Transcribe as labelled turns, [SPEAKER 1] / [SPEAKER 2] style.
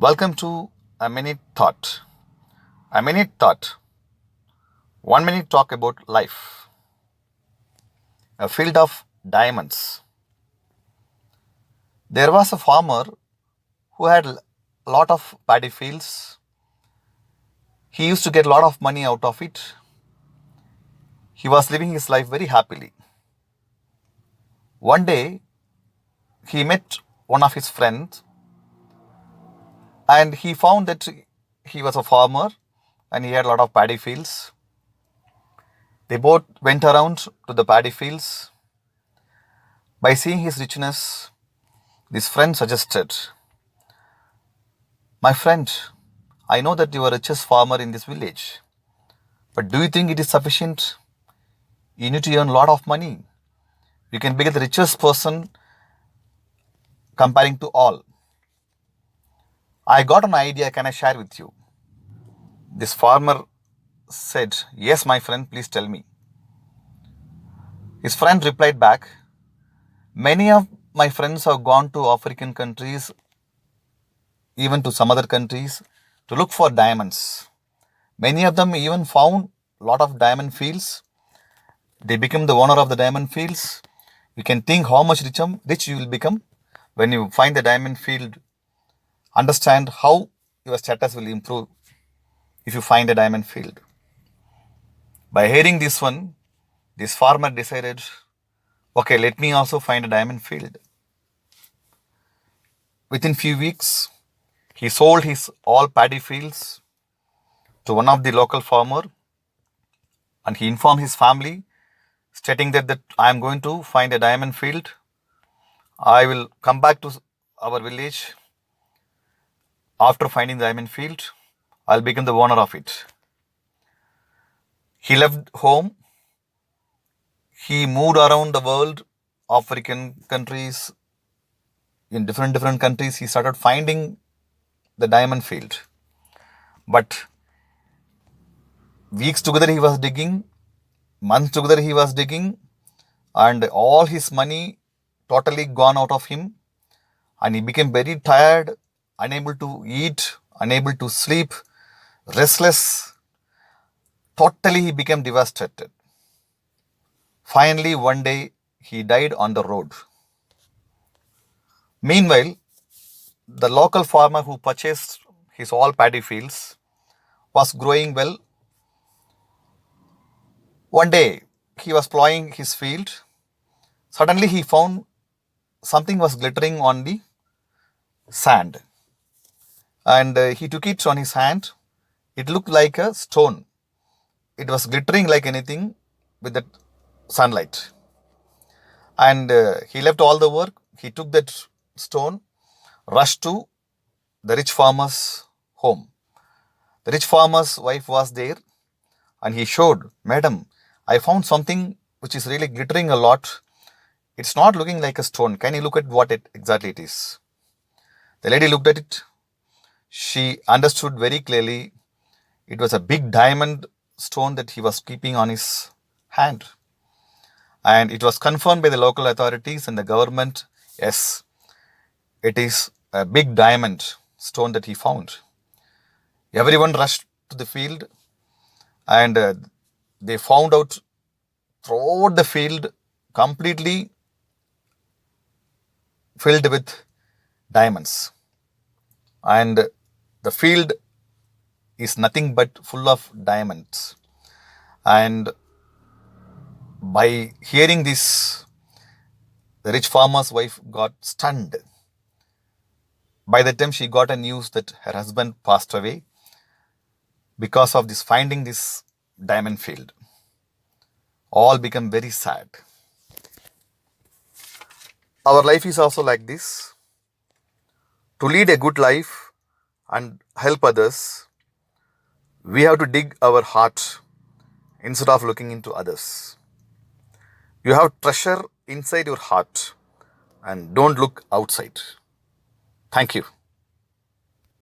[SPEAKER 1] Welcome to A Minute Thought. A Minute Thought. 1 minute talk about life. A field of diamonds. There was a farmer who had a lot of paddy fields. He used to get a lot of money out of it. He was living his life very happily. One day, he met one of his friends and he found that he was a farmer and he had a lot of paddy fields. They both went around to the paddy fields. By seeing his richness, this friend suggested, "My friend, I know that you are the richest farmer in this village, but do you think it is sufficient? You need to earn a lot of money. You can become the richest person comparing to all. I got an idea, can I share with you?" This farmer said, "Yes, my friend, please tell me." His friend replied back, "Many of my friends have gone to African countries, even to some other countries, to look for diamonds. Many of them even found a lot of diamond fields. They become the owner of the diamond fields. You can think how much rich you will become when you find the diamond field. Understand how your status will improve if you find a diamond field." By hearing this one, this farmer decided, okay, let me also find a diamond field. Within few weeks, he sold his all paddy fields to one of the local farmer and he informed his family stating that I am going to find a diamond field. I will come back to our village after finding the diamond field. I'll become the owner of it. He left home. He moved around the world, African countries, in different countries. He started finding the diamond field. But weeks together he was digging, months together he was digging, and all his money totally gone out of him. And he became very tired, unable to eat, unable to sleep, restless. Totally he became devastated. Finally, one day he died on the road. Meanwhile, the local farmer who purchased his all paddy fields was growing well. One day he was plowing his field. Suddenly he found something was glittering on the sand. And he took it on his hand. It looked like a stone. It was glittering like anything with the sunlight. And he left all the work. He took that stone, rushed to the rich farmer's home. The rich farmer's wife was there and he showed, "Madam, I found something which is really glittering a lot. It's not looking like a stone. Can you look at what exactly it is?" The lady looked at it. She understood very clearly it was a big diamond stone that he was keeping on his hand. And it was confirmed by the local authorities and the government. Yes, it is a big diamond stone that he found. Everyone rushed to the field and they found out throughout the field completely filled with diamonds. And the field is nothing but full of diamonds. And by hearing this, the rich farmer's wife got stunned. By the time she got a news that her husband passed away because of this finding this diamond field, all become very sad. Our life is also like this. To lead a good life and help others, we have to dig our heart instead of looking into others. You have treasure inside your heart and don't look outside. Thank you.